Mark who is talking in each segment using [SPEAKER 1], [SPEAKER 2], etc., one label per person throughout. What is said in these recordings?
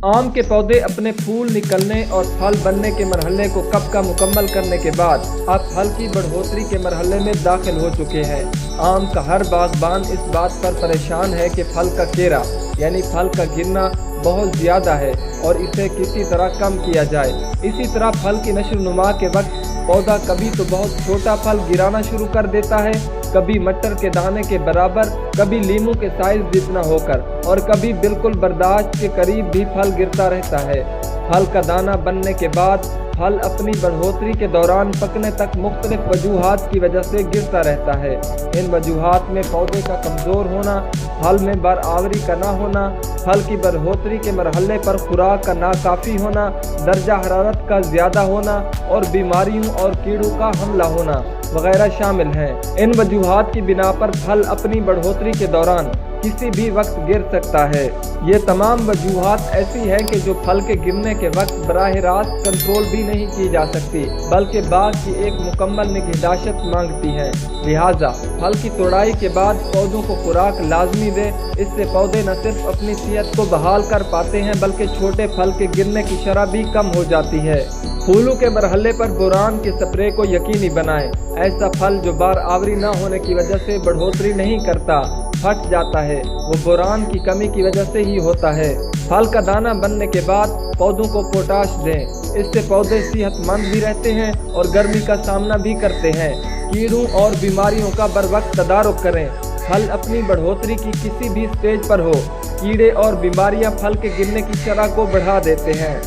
[SPEAKER 1] आम के पौधे अपने फूल निकलने और फल बनने के मरहले को कब का मुकम्मल करने के बाद अब फल की बढ़ोतरी के मरहले में दाखिल हो चुके हैं। आम का हर बागबान इस बात पर परेशान है कि फल का केरा यानी फल का गिरना बहुत ज़्यादा है और इसे किसी तरह कम किया जाए। इसी तरह फल की नशो नुमा के वक्त पौधा कभी तो बहुत छोटा फल गिराना शुरू कर देता है, कभी मटर के दाने के बराबर, कभी लीमू के साइज जितना होकर और कभी बिल्कुल बर्दाश्त के करीब भी फल गिरता रहता है। फल का दाना बनने के बाद फल अपनी बढ़ोतरी के दौरान पकने तक मुख्तलिफ वजूहात की वजह से गिरता रहता है। इन वजूहात में पौधे का कमज़ोर होना, फल में बरावरी का ना होना, फल की बढ़ोतरी के मरहले पर खुराक का नाकाफ़ी होना, दर्जा हरारत का ज़्यादा होना और बीमारियों और कीड़ों का हमला होना वगैरह शामिल हैं। इन वजूहात की बिना पर फल अपनी बढ़ोतरी के दौरान किसी भी वक्त गिर सकता है। ये तमाम वजूहात ऐसी हैं कि जो फल के गिरने के वक्त बराह रास्त कंट्रोल भी नहीं की जा सकती, बल्कि बाग की एक मुकम्मल निगहदाश्त मांगती हैं। लिहाजा फल की तोड़ाई के बाद पौधों को खुराक लाजमी दे। इससे पौधे न सिर्फ अपनी सेहत को बहाल कर पाते हैं बल्कि छोटे फल के गिरने की शरह भी कम हो जाती है। फूलों के मरहले पर बोरान के स्प्रे को यकीनी बनाएं। ऐसा फल जो बार आवरी न होने की वजह से बढ़ोतरी नहीं करता, फट जाता है, वो बोरान की कमी की वजह से ही होता है। फल का दाना बनने के बाद पौधों को पोटाश दें। इससे पौधे सेहतमंद भी रहते हैं और गर्मी का सामना भी करते हैं। कीड़ों और बीमारियों का बर वक्त तदारुक करें। फल अपनी बढ़ोतरी की किसी भी स्टेज पर हो, कीड़े और बीमारियां फल के गिरने की शरह को बढ़ा देते हैं।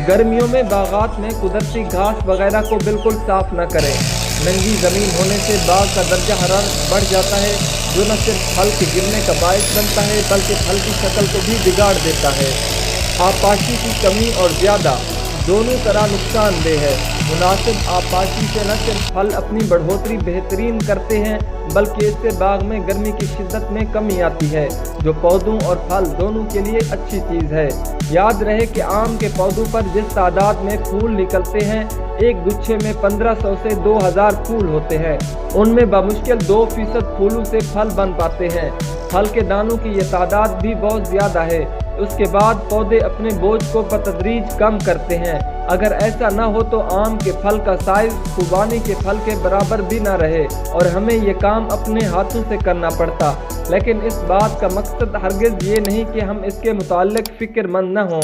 [SPEAKER 1] गर्मियों में बागात में कुदरती घास वगैरह को बिल्कुल साफ न करें। नंगी ज़मीन होने से बाग का दर्जा हरारत बढ़ जाता है, जो न सिर्फ फल के गिरने का बायस बनता है बल्कि फल की शक्ल को भी बिगाड़ देता है। आपाशी की कमी और ज़्यादा दोनों तरह नुकसानदेह है। मुनासिब आपाशी से न सिर्फ फल अपनी बढ़ोतरी बेहतरीन करते हैं बल्कि इससे बाग में गर्मी की शिद्दत में कमी आती है, जो पौधों और फल दोनों के लिए अच्छी चीज़ है। याद रहे कि आम के पौधों पर जिस तादाद में फूल निकलते हैं, एक गुच्छे में 1500 से 2000 फूल होते हैं। उनमें बमुश्किल 2% फूलों से फल बन पाते हैं। फल के दानों की ये तादाद भी बहुत ज़्यादा है। उसके बाद पौधे अपने बोझ को बतदरीज कम करते हैं। अगर ऐसा न हो तो आम के फल का साइज खुबानी के फल के बराबर भी न रहे और हमें ये काम अपने हाथों से करना पड़ता। लेकिन इस बात का मकसद हरगिज़ ये नहीं कि हम इसके मुताल्लिक़ फ़िक्रमंद न हों।